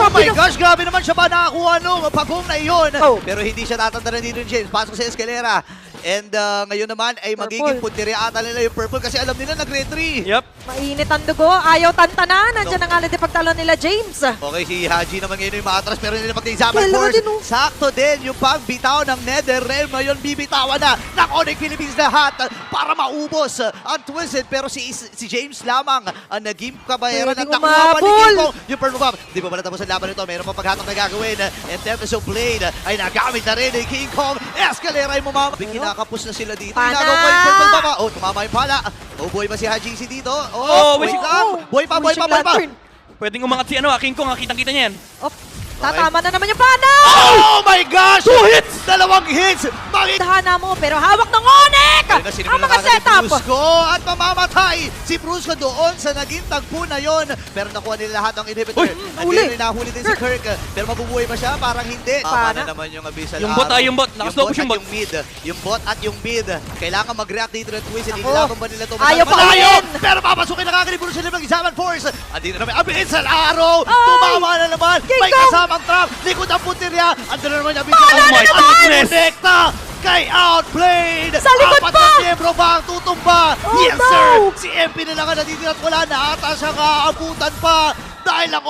Oh my gosh, grabe naman siya ba nakakuha nung pagong na iyon. Oh. Pero hindi siya tatanda dito ni James. Pasok sa eskalera. And ngayon naman ay magiging puntiri ata nila yung purple kasi alam nila nag-red 3. Yep. Mainit ang dugo, ayaw tantanan. Nandiyan ang alad pagtalo nila James. Okay, si Haji naman ngayon yung maatras pero hindi na pag-examine Kailangan force. din, oh. Sakto din yung pagbitaw ng NetherRealm. Ngayon bibitawan na ng Onyx Philippines lahat para maubos ang Twisted. Pero si James lamang ang naging kabayaran at Pwedeng nakuha pa ni umabol. King Kong. Yung Purple Bomb, di pa pala tapos ang laban nito. Mayroon pa paghatak na gagawin. And Tempest Blade ay nagamit na rin ni King Kong. Escalera ay mumama. Kinakapos na sila dito. Pana! Inagaw ko yung Purple Bomb. Oh, tumama yung pala. Oh, boy ba si Haji dito? Oh, wait wishing- lang. Boy pa, boy pa, Wishing boy pa. lantern. Pwedeng umangat si King Kong, kitang-kita niya yan. Oh, tatama na naman yung pana! Oh my gosh! 2 hits! Dalawang hits! Dahana mo, pero hawak ng Onyx! Ang mga setup! Brusco at mamamatay si Brusco doon sa naging tagpo na yon. Pero nakuha nila lahat ng inhibitor. Uy, nahuli. Nahuli din si Kirk. Pero mabubuhay ba siya? Parang hindi. Tama Pana. na naman yung Abyssal Yung bot, Arrow. yung bot. Nakaslow push yung bot. Yung mid. Yung bot at yung mid. Kailangan mag-react dito ng Twisted. Ako. Inilaban ba nila ito? Ayaw pa Malayo! ulit. Pero papasukin na kagad ni Brusco ng Examine Force. Andito naman Abyssal Arrow. Ay! Tumama na naman. King May Kong! kasamang trap. Likod ang puntirya. Andito na naman yung Abyssal Pana Arrow. na At naman! Connecta kay Outplayed! Sa likod Apat pa! na miyembro ba ang tutumba? Oh, Yes, no! sir! Si MP na lang ang natitira at wala na ata siyang aabutan pa dahil ang